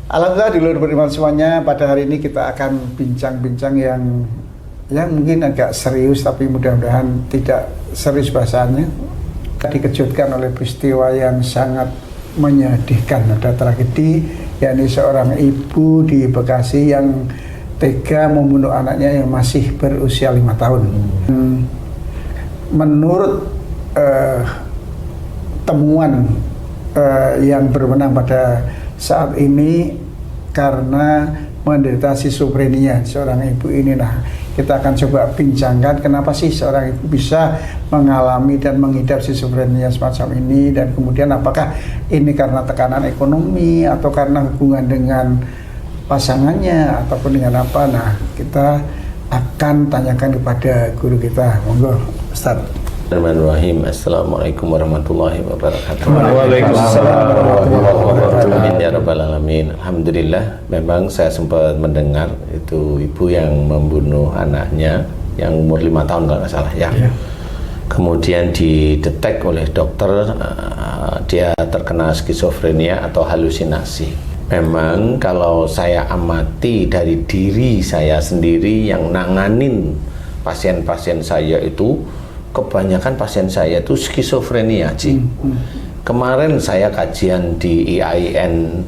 Alhamdulillah dulur beriman semuanya, pada hari ini kita akan bincang-bincang yang mungkin agak serius, tapi mudah-mudahan tidak serius bahasannya. Dikejutkan oleh peristiwa yang sangat menyedihkan. Ada tragedi, yakni seorang ibu di Bekasi yang tega membunuh anaknya yang masih berusia 5 tahun. Menurut temuan yang berwenang pada saat ini, karena menderita skizofrenia seorang ibu ini. Nah, kita akan coba bincangkan kenapa sih seorang ibu bisa mengalami dan mengidap skizofrenia semacam ini, dan kemudian apakah ini karena tekanan ekonomi atau karena hubungan dengan pasangannya ataupun dengan apa. Nah, kita akan tanyakan kepada guru kita. Monggo, Ustaz. Bismillahirrahmanirrahim. Assalamualaikum warahmatullahi wabarakatuh. Waalaikumsalam warahmatullahi wabarakatuh. Amin ya rabbal alamin. Alhamdulillah, memang saya sempat mendengar itu ibu yang membunuh anaknya yang umur 5 tahun kalau nggak salah ya. Kemudian didetek oleh dokter dia terkena skizofrenia atau halusinasi. Memang kalau saya amati dari diri saya sendiri yang nanganin pasien-pasien saya itu, kebanyakan pasien saya itu skizofrenia, Ci. Kemarin saya kajian di IAIN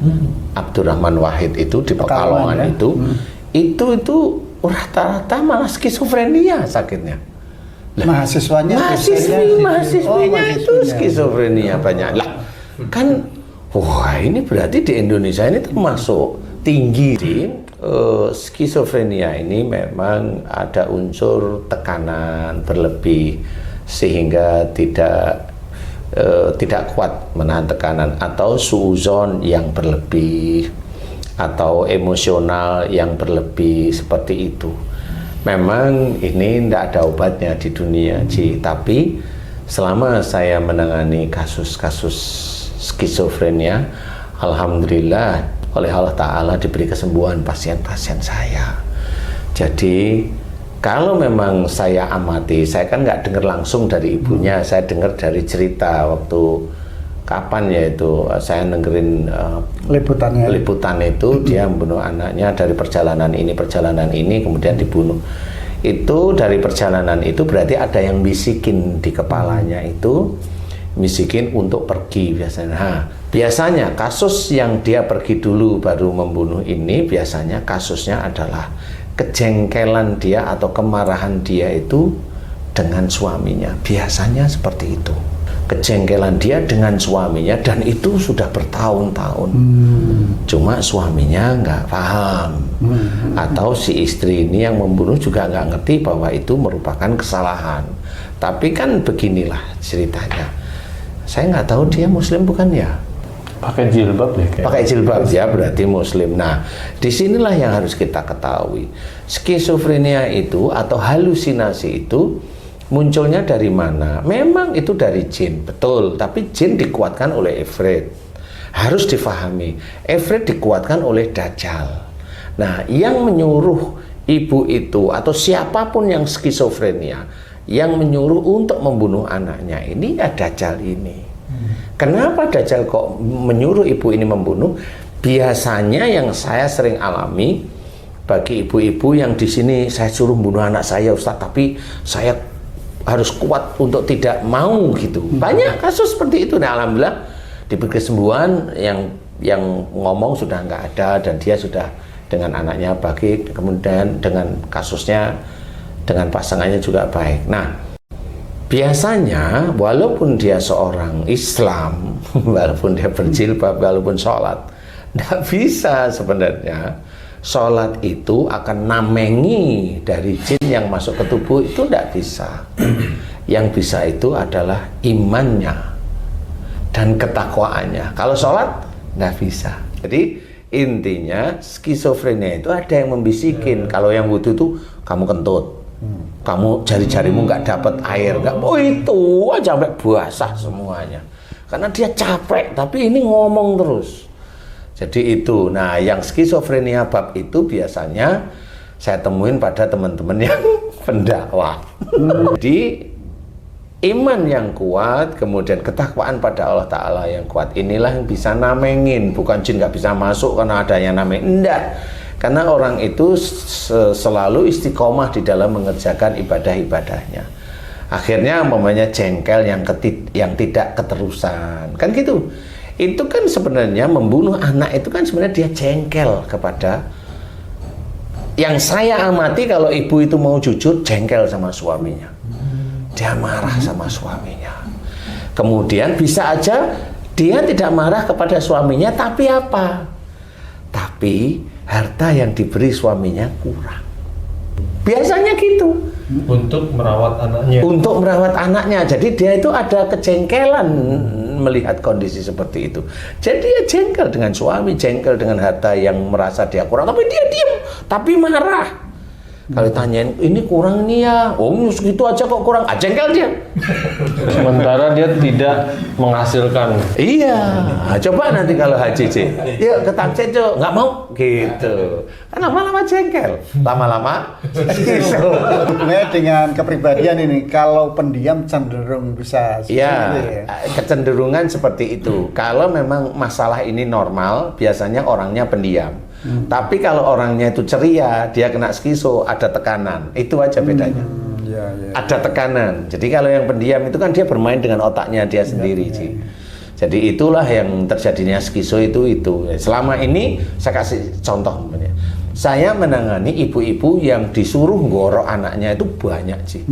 Abdurrahman Wahid itu di Pekalongan ya? Itu rata-rata malah skizofrenia sakitnya. Mahasiswinya itu skizofrenia banyak. Lah, kan wah, ini berarti di Indonesia ini termasuk tinggi di skizofrenia ini. Memang ada unsur tekanan berlebih sehingga tidak kuat menahan tekanan, atau suuzon yang berlebih atau emosional yang berlebih seperti itu. Memang ini tidak ada obatnya di dunia, Ci. Tapi selama saya menangani kasus-kasus skizofrenia, alhamdulillah oleh Allah Ta'ala diberi kesembuhan pasien-pasien saya. Jadi kalau memang saya amati, saya kan nggak dengar langsung dari ibunya, saya dengar dari cerita waktu kapan ya itu saya dengerin liputan itu dia membunuh anaknya dari perjalanan ini kemudian dibunuh. Itu dari perjalanan itu berarti ada yang bisikin di kepalanya itu, bisikin untuk pergi biasanya. Nah, biasanya kasus yang dia pergi dulu baru membunuh ini, biasanya kasusnya adalah kejengkelan dia atau kemarahan dia itu dengan suaminya. Biasanya seperti itu. Kejengkelan dia dengan suaminya, dan itu sudah bertahun-tahun. Cuma suaminya nggak paham. Atau si istri ini yang membunuh juga nggak ngerti bahwa itu merupakan kesalahan. Tapi kan beginilah ceritanya. Saya nggak tahu dia muslim bukan ya? Pakai jilbab deh. Pakai jilbab ya, berarti muslim. Nah, disinilah yang harus kita ketahui. Skizofrenia itu atau halusinasi itu munculnya dari mana? Memang itu dari jin, betul. Tapi jin dikuatkan oleh ifrit. Harus difahami, ifrit dikuatkan oleh dajjal. Nah, yang menyuruh ibu itu atau siapapun yang skizofrenia, yang menyuruh untuk membunuh anaknya ini ya dajjal ini. Kenapa dajjal kok menyuruh ibu ini membunuh? Biasanya yang saya sering alami bagi ibu-ibu yang di sini, saya suruh membunuh anak saya, Ustaz, tapi saya harus kuat untuk tidak mau gitu. Banyak kasus seperti itu. Nah, alhamdulillah diberi kesembuhan, yang ngomong sudah nggak ada dan dia sudah dengan anaknya baik, kemudian dengan kasusnya dengan pasangannya juga baik. Nah, biasanya walaupun dia seorang Islam, walaupun dia berjilbab, walaupun sholat, tidak bisa sebenarnya. Sholat itu akan namengi dari jin yang masuk ke tubuh, itu tidak bisa. Yang bisa itu adalah imannya dan ketakwaannya. Kalau sholat tidak bisa. Jadi intinya skizofrenia itu ada yang membisikin. Kalau yang wudhu itu kamu kentut, kamu jari-jarimu nggak dapat air, nggak, oh itu aja sampai basah semuanya. Karena dia capek, tapi ini ngomong terus. Jadi itu, nah yang skizofrenia bab itu biasanya saya temuin pada teman-teman yang pendakwah. Jadi Iman yang kuat, kemudian ketakwaan pada Allah Ta'ala yang kuat, inilah yang bisa namengin. Bukan jin nggak bisa masuk karena ada yang nameng, enggak. Karena orang itu selalu istiqomah di dalam mengerjakan ibadah-ibadahnya. Akhirnya umpamanya jengkel yang tidak keterusan, kan gitu. Itu kan sebenarnya membunuh anak itu kan sebenarnya dia jengkel kepada. Yang saya amati kalau ibu itu mau jujur, jengkel sama suaminya. Dia marah sama suaminya. Kemudian bisa aja dia tidak marah kepada suaminya, tapi apa? Tapi harta yang diberi suaminya kurang. Biasanya gitu. Untuk merawat anaknya. Untuk merawat anaknya. Jadi dia itu ada kejengkelan melihat kondisi seperti itu. Jadi dia jengkel dengan suami, jengkel dengan harta yang merasa dia kurang. Tapi dia diam, tapi marah. Kalau tanyain, ini kurang nih ya, oh segitu aja kok kurang, jengkel dia. Sementara dia tidak menghasilkan. Iya, coba nanti kalau haji sih, yuk ke Tamce Cok, nggak mau, gitu. Kan lama-lama jengkel, lama-lama gitu. Hubungannya dengan kepribadian ini, kalau pendiam cenderung bisa Iya, kecenderungan seperti itu. Kalau memang masalah ini normal, biasanya orangnya pendiam. Tapi kalau orangnya itu ceria, dia kena skizo, ada tekanan. Itu aja bedanya. Ada tekanan. Jadi kalau yang pendiam itu kan dia bermain dengan otaknya dia sendiri, Ci. Jadi itulah yang terjadinya skizo itu. Selama ini saya kasih contoh umpamanya. Saya menangani ibu-ibu yang disuruh gorok anaknya itu banyak, Ci.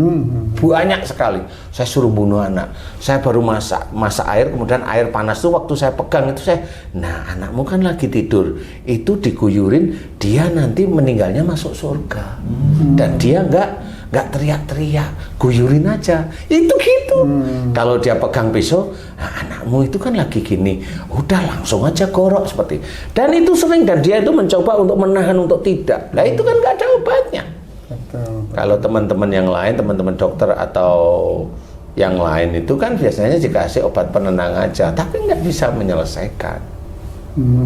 Banyak sekali. Saya suruh bunuh anak. Saya baru masak air, kemudian air panas itu waktu saya pegang itu nah anakmu kan lagi tidur. Itu diguyurin, dia nanti meninggalnya masuk surga. Dan dia nggak teriak-teriak, guyurin aja. Itu gitu. Kalau dia pegang pisau, anakmu itu kan lagi gini, udah langsung aja gorok seperti. Dan itu sering, dan dia itu mencoba untuk menahan untuk tidak. Nah itu kan nggak ada obatnya. Kalau teman-teman yang lain, teman-teman dokter atau yang lain itu kan biasanya dikasih obat penenang aja, tapi nggak bisa menyelesaikan.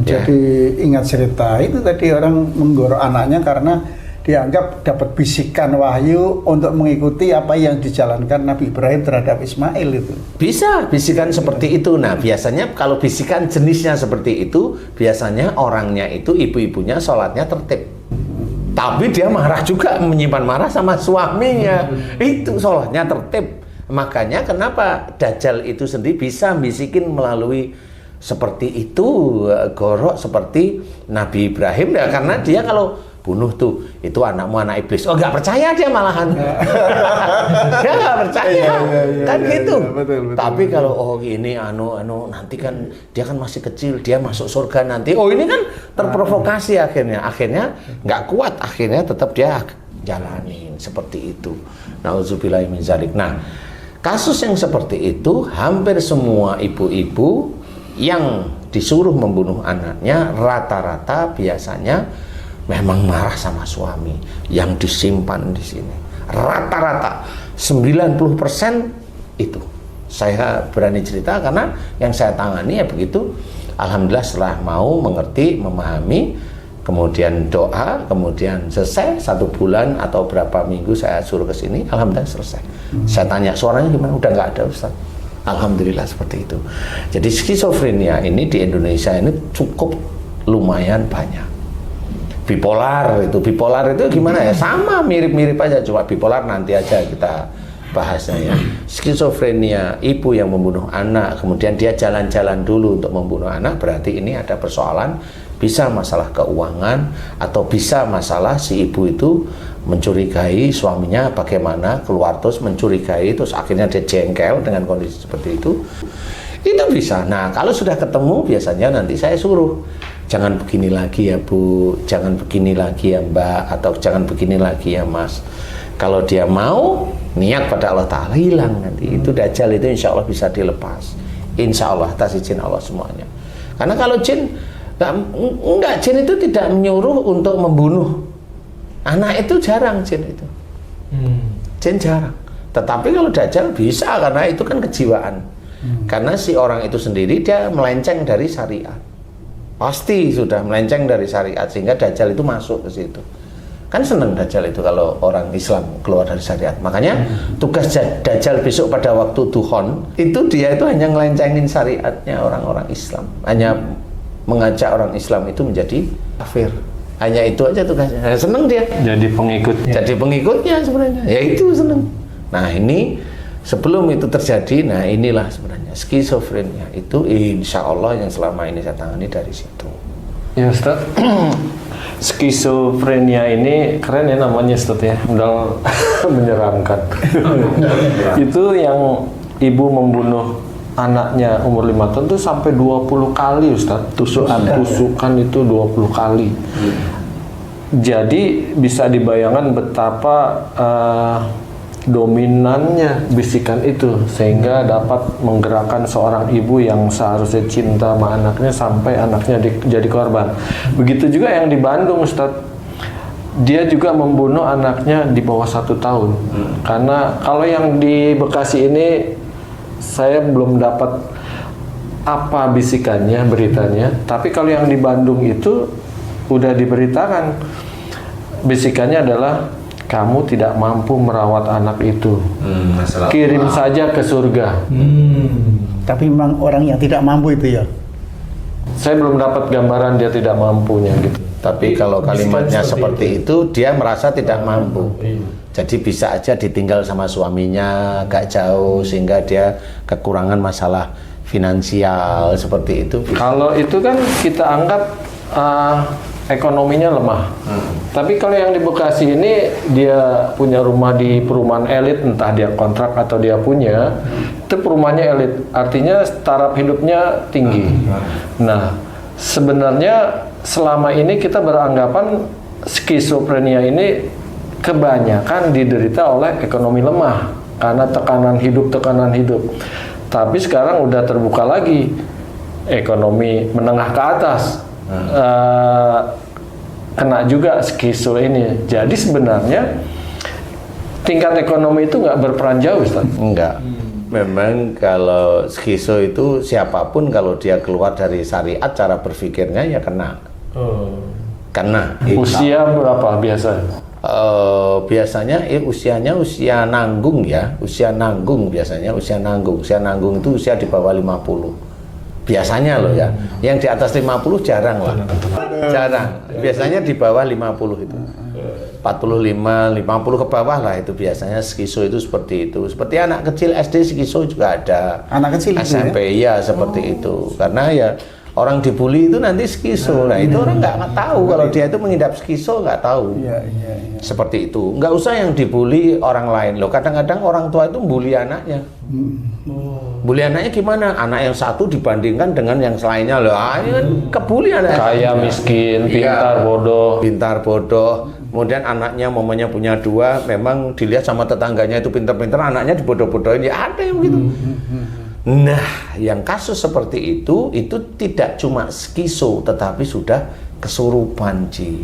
Jadi ingat cerita itu tadi, orang menggorok anaknya karena dianggap dapat bisikan wahyu untuk mengikuti apa yang dijalankan Nabi Ibrahim terhadap Ismail itu. Bisa bisikan seperti itu. Nah biasanya kalau bisikan jenisnya seperti itu, biasanya orangnya itu ibu-ibunya sholatnya tertib. Tapi dia marah juga, menyimpan marah sama suaminya. Itu sholatnya tertib. Makanya kenapa Dajjal itu sendiri bisa bisikin melalui seperti itu, gorok seperti Nabi Ibrahim. Ya, karena dia kalau bunuh tuh, itu anakmu anak iblis. Oh nggak percaya dia malahan. Dia nggak percaya. Kan gitu. Betul. Tapi kalau ini nanti kan dia kan masih kecil, dia masuk surga nanti. Oh ini kan terprovokasi akhirnya nggak kuat, akhirnya tetap dia jalanin seperti itu. Nauzubillahi min dzalik. Nah, kasus yang seperti itu hampir semua ibu-ibu yang disuruh membunuh anaknya rata-rata biasanya memang marah sama suami yang disimpan di sini. Rata-rata 90% itu. Saya berani cerita karena yang saya tangani ya begitu. Alhamdulillah setelah mau mengerti, memahami, kemudian doa, kemudian selesai 1 bulan atau berapa minggu saya suruh ke sini, alhamdulillah selesai. Saya tanya suaranya gimana, udah nggak ada Ustaz. Alhamdulillah seperti itu. Jadi skizofrenia ini di Indonesia ini cukup lumayan banyak. Bipolar itu gimana ya? Sama mirip-mirip aja, cuma bipolar nanti aja kita bahasnya ya. Skizofrenia, ibu yang membunuh anak, kemudian dia jalan-jalan dulu untuk membunuh anak, berarti ini ada persoalan, bisa masalah keuangan atau bisa masalah si ibu itu mencurigai suaminya bagaimana, keluar terus mencurigai, terus akhirnya dia jengkel dengan kondisi seperti itu bisa. Nah kalau sudah ketemu biasanya nanti saya suruh, jangan begini lagi ya Bu, jangan begini lagi ya Mbak, atau jangan begini lagi ya Mas. Kalau dia mau niat pada Allah Ta'ala, hilang nanti. Itu Dajjal itu insya Allah bisa dilepas. Insya Allah atas izin Allah semuanya. Karena kalau jin, enggak, jin itu tidak menyuruh untuk membunuh anak, itu jarang jin itu. Jin jarang. Tetapi kalau Dajjal bisa, karena itu kan kejiwaan. Karena si orang itu sendiri dia melenceng dari syariat. Pasti sudah melenceng dari syariat sehingga Dajjal itu masuk ke situ. Kan seneng Dajjal itu kalau orang Islam keluar dari syariat. Makanya tugas Dajjal besok pada waktu duhon itu dia itu hanya ngelencengin syariatnya orang-orang Islam, hanya mengajak orang Islam itu menjadi kafir. Hanya itu aja tugasnya. Seneng dia. Jadi pengikutnya. Jadi pengikutnya sebenarnya. Ya itu seneng. Nah ini sebelum itu terjadi, nah inilah sebenarnya skizofrenia itu insya Allah yang selama ini saya tangani dari situ. Ya Ustaz, skizofrenia ini keren ya namanya Ustaz ya, udah menyeramkan. Itu yang ibu membunuh anaknya umur 5 tahun itu sampai 20 kali Ustaz. Tusukan itu 20 kali. Jadi bisa dibayangkan betapa dominannya bisikan itu sehingga dapat menggerakkan seorang ibu yang seharusnya cinta sama anaknya sampai anaknya jadi korban. Begitu juga yang di Bandung Ustadz, dia juga membunuh anaknya di bawah 1 tahun. Karena kalau yang di Bekasi ini saya belum dapat apa bisikannya, beritanya, tapi kalau yang di Bandung itu udah diberitakan bisikannya adalah kamu tidak mampu merawat anak itu, kirim saja ke surga. Tapi memang orang yang tidak mampu itu ya. Saya belum dapat gambaran dia tidak mampunya gitu. Tapi kalau kalimatnya seperti itu, dia merasa tidak mampu. Jadi bisa aja ditinggal sama suaminya agak jauh sehingga dia kekurangan masalah finansial seperti itu. Kalau itu kan kita anggap ekonominya lemah. Tapi kalau yang di Bekasi ini dia punya rumah di perumahan elit, entah dia kontrak atau dia punya, itu perumahannya elit. Artinya taraf hidupnya tinggi. Nah, sebenarnya selama ini kita beranggapan skizofrenia ini kebanyakan diderita oleh ekonomi lemah karena tekanan hidup. Tapi sekarang udah terbuka lagi ekonomi menengah ke atas. Kena juga skizo ini. Jadi sebenarnya tingkat ekonomi itu nggak berperan jauh, Ustaz? Enggak. Memang kalau skizo itu siapapun kalau dia keluar dari syariat cara berpikirnya ya kena. Kena. Usia berapa biasa? Biasanya usianya usia nanggung ya. Usia nanggung biasanya usia nanggung. Usia nanggung itu usia di bawah 50. Biasanya loh ya, yang di atas 50 jarang lah, jarang. Biasanya di bawah 50 itu, 45, 50 ke bawah lah itu biasanya skizo itu seperti itu. Seperti anak kecil SD skizo juga ada. Anak kecil SMP ya seperti itu. Karena ya orang dibully itu nanti skizo. Nah itu orang nggak tahu kalau dia itu mengidap skizo, nggak tahu. Seperti itu. Nggak usah yang dibully orang lain loh. Kadang-kadang orang tua itu bully anaknya. Bully anaknya gimana? Anak yang satu dibandingkan dengan yang lainnya loh. Ini kan kebuli anaknya. Kaya, miskin, pintar, bodoh. Pintar, bodoh. Kemudian anaknya mamanya punya 2, memang dilihat sama tetangganya itu pintar-pintar, anaknya dibodoh-bodohin. Ya ada yang begitu. Nah, yang kasus seperti itu tidak cuma skizo, tetapi sudah kesurupan, Ji.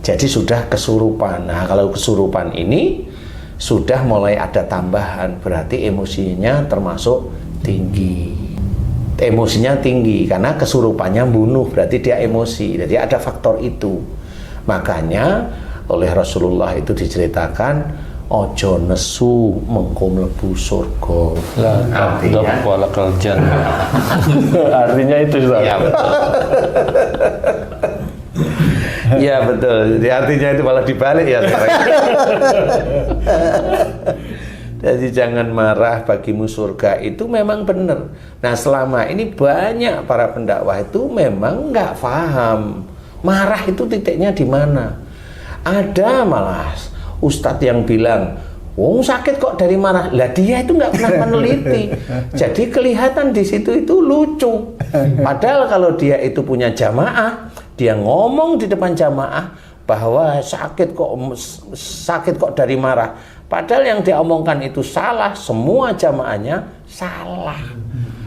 Jadi sudah kesurupan. Nah, kalau kesurupan ini sudah mulai ada tambahan, berarti emosinya termasuk tinggi. Emosinya tinggi karena kesurupannya bunuh, berarti dia emosi. Jadi ada faktor itu. Makanya oleh Rasulullah itu diceritakan ojo nesu mengko mlebu surga. Artinya itu Ustaz. Ya, betul. Iya betul. Jadi artinya itu malah dibalik ya sekarang. Jadi jangan marah, bagimu surga itu memang benar. Nah selama ini banyak para pendakwah itu memang nggak paham marah itu titiknya di mana. Ada malah ustadz yang bilang, "Wong sakit kok dari marah." Lah dia itu nggak pernah meneliti. Jadi kelihatan di situ itu lucu. Padahal kalau dia itu punya jamaah, dia ngomong di depan jamaah bahwa sakit kok dari marah. Padahal yang dia omongkan itu salah, semua jamaahnya salah.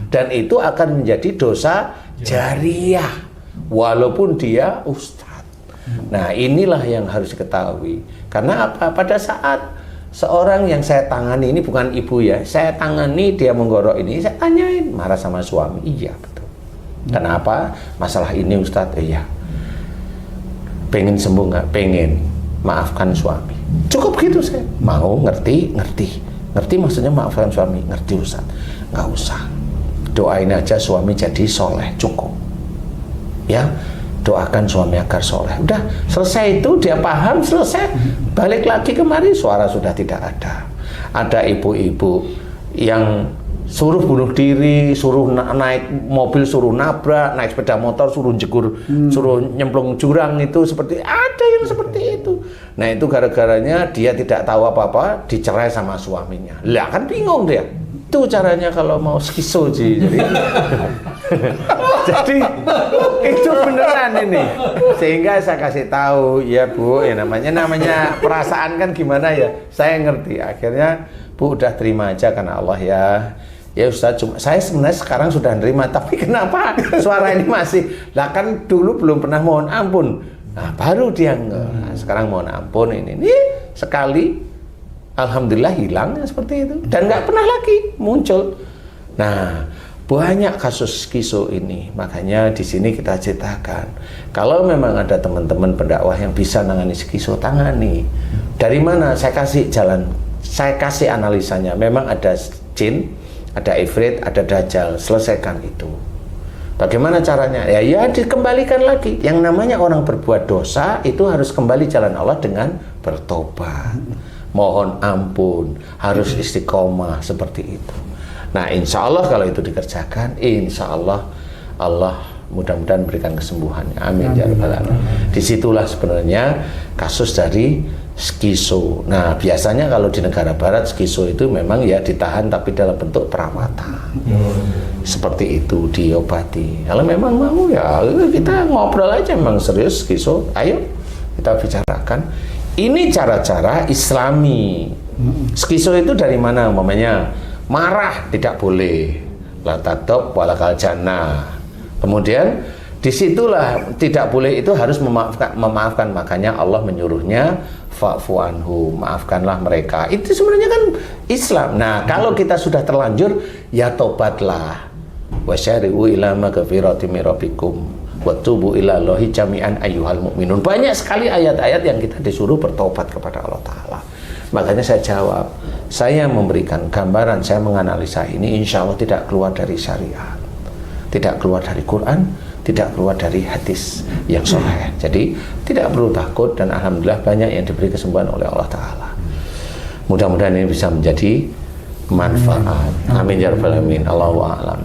Dan itu akan menjadi dosa jariah walaupun dia ustadz. Nah, inilah yang harus diketahui. Karena apa? Pada saat seorang yang saya tangani, ini bukan ibu ya, saya tangani dia menggorok ini, saya tanyain, marah sama suami. Iya, betul. Kenapa? Masalah ini ustadz? Iya. pengen sembuh nggak? Pengen. Maafkan suami. Cukup gitu saya. Mau ngerti maksudnya maafkan suami. Ngerti Ustaz. Nggak usah. Doain aja suami jadi soleh, cukup. Ya, doakan suami agar soleh. Udah selesai itu, dia paham, selesai. Balik lagi kemari, suara sudah tidak ada. Ada ibu-ibu yang suruh bunuh diri, suruh naik mobil, suruh nabrak, naik sepeda motor, suruh jegur, suruh nyemplung jurang, itu seperti ada yang seperti itu. Nah itu gara-garanya dia tidak tahu apa-apa, dicerai sama suaminya. Lah kan bingung dia. Itu caranya kalau mau skiso Ji. Jadi itu beneran ini. Sehingga saya kasih tahu ya Bu, ya namanya perasaan kan gimana ya. Saya ngerti. Akhirnya Bu udah terima aja karena Allah ya. Ya Ustaz, saya sebenarnya sekarang sudah nerima, tapi kenapa suara ini masih? Lah kan dulu belum pernah mohon ampun. Nah, baru dia nah, sekarang mohon ampun ini sekali, alhamdulillah hilang seperti itu dan nggak pernah lagi muncul. Nah, banyak kasus skiso ini, makanya di sini kita ceritakan. Kalau memang ada teman-teman pendakwah yang bisa nangani skiso, tangani. Dari mana? Saya kasih jalan, saya kasih analisanya. Memang ada jin, ada ifrit, ada dajjal, selesaikan itu. Bagaimana caranya? Ya dikembalikan lagi. Yang namanya orang berbuat dosa itu harus kembali jalan Allah dengan bertobat, mohon ampun, harus istiqomah seperti itu. Nah insya Allah kalau itu dikerjakan, insya Allah Allah mudah-mudahan berikan kesembuhannya. Amin ya rabbal alamin. Disitulah sebenarnya kasus dari skiso. Nah biasanya kalau di negara barat skiso itu memang ya ditahan tapi dalam bentuk perawatan. Seperti itu diobati. Kalau memang mau ya kita ngobrol aja, memang serius skiso, ayo kita bicarakan. Ini cara-cara Islami. Skiso itu dari mana? Umpamanya marah tidak boleh. La tadab walakal jannah. Kemudian disitulah tidak boleh itu harus memaafkan. Makanya Allah menyuruhnya fa'fu anhu, maafkanlah mereka. Itu sebenarnya kan Islam. Nah kalau kita sudah terlanjur ya tobatlah. Wasyari'u ila magfirati min rabbikum wa tubu ila Allahi jami'an ayyuhal mu'minun. Banyak sekali ayat-ayat yang kita disuruh bertobat kepada Allah Ta'ala. Makanya saya jawab, saya memberikan gambaran, saya menganalisa ini insya Allah tidak keluar dari syariat, tidak keluar dari Quran, tidak keluar dari hadis yang sahih. Jadi tidak perlu takut dan alhamdulillah banyak yang diberi kesembuhan oleh Allah Ta'ala. Mudah-mudahan ini bisa menjadi manfaat. Amin ya rabbal alamin. Allahu a'lam.